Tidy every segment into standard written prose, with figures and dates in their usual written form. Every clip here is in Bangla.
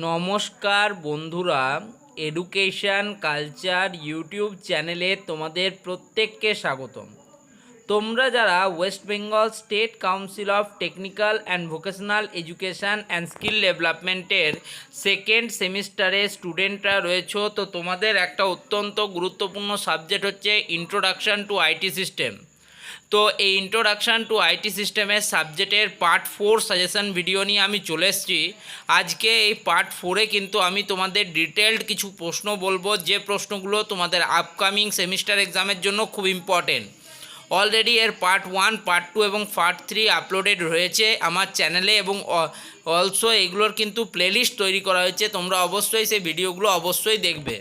নমস্কার বন্ধুরা, এডুকেশন কালচার ইউটিউব চ্যানেলে তোমাদের প্রত্যেককে স্বাগতম। তোমরা যারা West Bengal state council of technical and vocational education and skill ডেভেলপমেন্টের সেকেন্ড সেমিস্টারে স্টুডেন্টরা রয়েছো, তো তোমাদের একটা অত্যন্ত গুরুত্বপূর্ণ সাবজেক্ট হচ্ছে ইন্ট্রোডাকশান টু আইটি সিস্টেম। তো এই ইন্ট্রোডাকশান টু আইটি সিস্টেমের সাবজেক্টের পার্ট 4 সাজেশন ভিডিও নিয়ে আমি চলে এসেছি। আজকে এই পার্ট 4-এ কিন্তু আমি তোমাদের ডিটেলড কিছু প্রশ্ন বলবো, যে প্রশ্নগুলো তোমাদের আপকামিং সেমিস্টার এক্সামের জন্য খুব ইম্পর্টেন্ট। অলরেডি এর পার্ট 1, পার্ট 2 এবং পার্ট 3 আপলোডেড রয়েছে আমার চ্যানেলে, এবং অলসো এগুলোর কিন্তু প্লেলিস্ট তৈরি করা হয়েছে। তোমরা অবশ্যই সেই ভিডিওগুলো অবশ্যই দেখবে।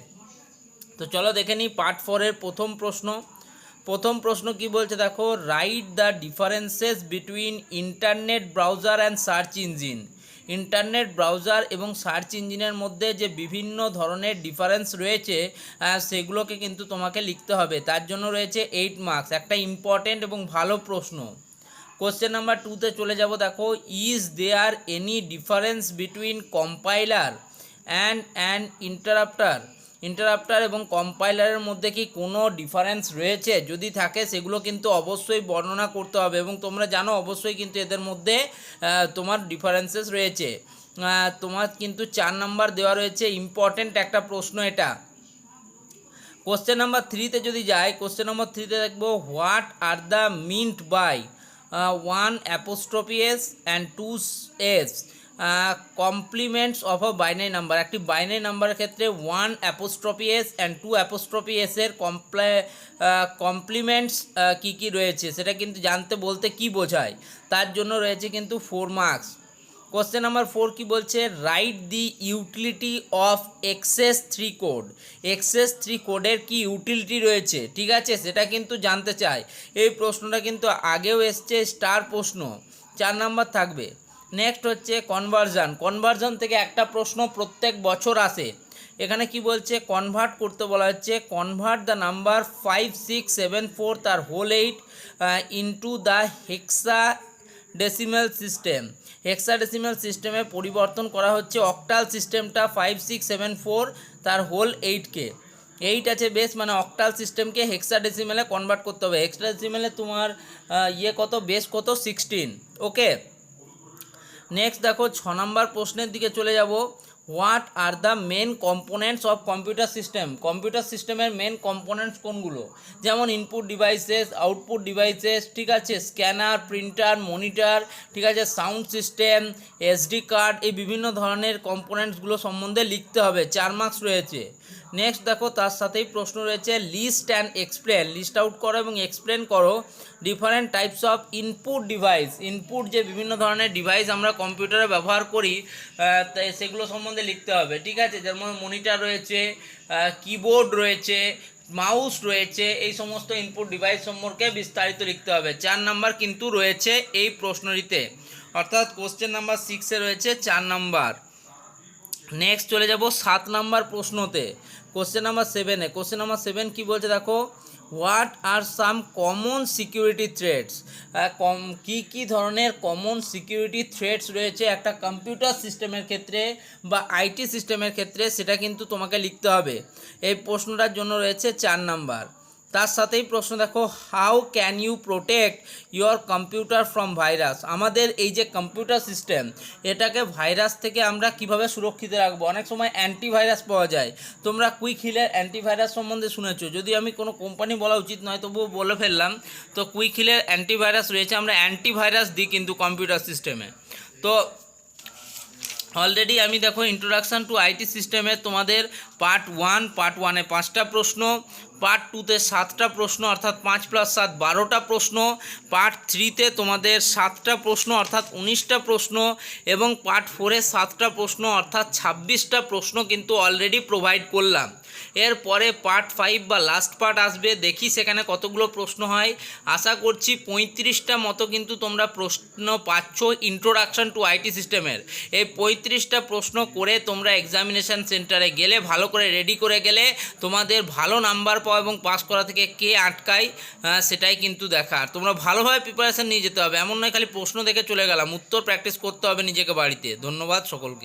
তো চলো দেখে নিই পার্ট 4-এর প্রথম প্রশ্ন কি বলছে দেখো, write the differences between internet browser and search engine. Internet browser এবং সার্চ ইঞ্জিনের মধ্যে যে বিভিন্ন ধরনের ডিফারেন্স রয়েছে সেগুলোকে কিন্তু তোমাকে লিখতে হবে। তার জন্য রয়েছে 8 মার্কস, একটা ইম্পর্টেন্ট এবং ভালো প্রশ্ন। কোশ্চেন নাম্বার 2-তে চলে যাব। দেখো, is there any difference between compiler and an interpreter এবং কম্পাইলারের মধ্যে কি কোনো ডিফারেন্স রয়েছে? যদি থাকে সেগুলো কিন্তু অবশ্যই বর্ণনা করতে হবে, এবং তোমরা জানো অবশ্যই কিন্তু এদের মধ্যে তোমার ডিফারেন্সেস রয়েছে। তোমার কিন্তু 4 নাম্বার দেওয়া রয়েছে, ইম্পর্টেন্ট একটা প্রশ্ন এটা। কোশ্চেন নাম্বার 3-তে যদি যাই, কোশ্চেন নাম্বার 3-তে দেখবো, what are the meant by 1 apostrophe s and 2 s complements of a binary number. একটি বাইনারি নাম্বারের ক্ষেত্রে 1 অ্যাপোস্ট্রফি এস অ্যান্ড 2 অ্যাপোস্ট্রফি এসের কমপ্লিমেন্টস কী কী রয়েছে সেটা কিন্তু জানতে বলতে কি বোঝায়, তার জন্য রয়েছে কিন্তু 4 মার্কস। কোশ্চেন নাম্বার 4 কি বলছে, write the utility of XS 3 code. XS 3 কোডের কি ইউটিলিটি রয়েছে, ঠিক আছে, সেটা কিন্তু জানতে চাই। এই প্রশ্নটা কিন্তু আগেও এসছে, স্টার প্রশ্ন, 4 নাম্বার থাকবে। নেক্সট হচ্ছে কনভার্জন থেকে একটা প্রশ্ন প্রত্যেক বছর আসে। এখানে কি বলছে, কনভার্ট করতে বলা হচ্ছে, কনভার্ট দ্য নাম্বার 5674 তার হোল 8 into the hexadecimal system. Hexadecimal সিস্টেমে পরিবর্তন করা হচ্ছে অক্টাল সিস্টেমটা 5674 তার হোল 8কে। 8 আছে বেস, মানে অক্টাল সিস্টেমকে হেক্সাডেসিমালে কনভার্ট করতে হবে। হেক্সাডেসিমালে তোমার কত, বেস কত, 16। ওকে, নেক্সট দেখো 6 নম্বর প্রশ্নের দিকে চলে যাব। What are the main components of computer system. Computer সিস্টেমের মেন কম্পোনেন্টস কোনগুলো? যেমন ইনপুট ডিভাইসেস, আউটপুট ডিভাইসেস, ঠিক আছে, স্ক্যানার, প্রিন্টার, মনিটর, ঠিক আছে, সাউন্ড সিস্টেম, এসডি কার্ড, এই বিভিন্ন ধরনের কম্পোনেন্টসগুলো সম্বন্ধে লিখতে হবে। 4 মার্কস রয়েছে। নেক্সট দেখো, তার সাথেই প্রশ্ন রয়েছে, list and explain. List out করো এবং এক্সপ্লেন করো different types of input device. Input যে বিভিন্ন ধরনের ডিভাইস আমরা কম্পিউটারে ব্যবহার করি সেগুলো সম্বন্ধে লিখতে হবে, ঠিক আছে, যেমন মনিটর রয়েছে, কিবোর্ড রয়েছে, মাউস রয়েছে, এই সমস্ত ইনপুট ডিভাইস সম্পর্কে বিস্তারিত লিখতে হবে। 4 নাম্বার কিন্তু রয়েছে এই প্রশ্নটিতে, অর্থাৎ কোশ্চেন নাম্বার 6-এ রয়েছে 4 নাম্বার। নেক্সট চলে যাব 7 নাম্বার প্রশ্নতে, কোশ্চেন নাম্বার 7-এ। কোশ্চেন নাম্বার 7 কি বলছে দেখো, what are some common security threats. কী ধরনের কমন সিকিউরিটি থ্রেটস রয়েছে একটা কম্পিউটার সিস্টেমের ক্ষেত্রে বা আইটি সিস্টেমের ক্ষেত্রে, সেটা কিন্তু তোমাকে লিখতে হবে। এই প্রশ্নটার জন্য রয়েছে 4 নাম্বার। তার সাথেই প্রশ্ন দেখো, how can you protect your computer from virus. আমাদের এই যে কম্পিউটার সিস্টেম, এটাকে ভাইরাস থেকে আমরা কিভাবে সুরক্ষিত রাখবো। অনেক সময় অ্যান্টিভাইরাস পাওয়া যায়, তোমরা কুইক হিলের অ্যান্টিভাইরাস সম্বন্ধে শুনেছো, যদি আমি কোনো কোম্পানি বলা উচিত নয় তবুও বলে ফেললাম। তো কুইক হিলের অ্যান্টিভাইরাস রয়েছে, আমরা অ্যান্টিভাইরাস দিই কিন্তু কম্পিউটার সিস্টেমে। তো অলরেডি আমি দেখো ইন্ট্রোডাকশান টু আইটি সিস্টেমে তোমাদের পার্ট 1-এ 5টা প্রশ্ন, পার্ট 2-তে 7টা প্রশ্ন, অর্থাৎ 5 + 7 12টা প্রশ্ন, পার্ট 3-তে তোমাদের 7টা প্রশ্ন অর্থাৎ 19টা প্রশ্ন, এবং পার্ট 4-এ 7টা প্রশ্ন অর্থাৎ 26টা প্রশ্ন কিন্তু অলরেডি প্রোভাইড করলাম। এরপরে পার্ট 5 বা লাস্ট পার্ট আসবে, দেখি সেখানে কতগুলো প্রশ্ন হয়। আশা করছি 35টা মতো কিন্তু তোমরা প্রশ্ন পাচ্ছ ইন্ট্রোডাকশান টু আইটি সিস্টেমের। এই 35টা প্রশ্ন করে তোমরা এক্সামিনেশান সেন্টারে গেলে, ভালো করে রেডি করে গেলে, তোমাদের ভালো নাম্বার পাওয়া এবং পাস করা থেকে কে আটকায় সেটাই কিন্তু দেখার। তোমরা ভালোভাবে প্রিপারেশান নিয়ে যেতে হবে, এমন নয় খালি প্রশ্ন দেখে চলে গেলাম, উত্তর প্র্যাকটিস করতে হবে নিজেকে বাড়িতে। ধন্যবাদ সকলকে।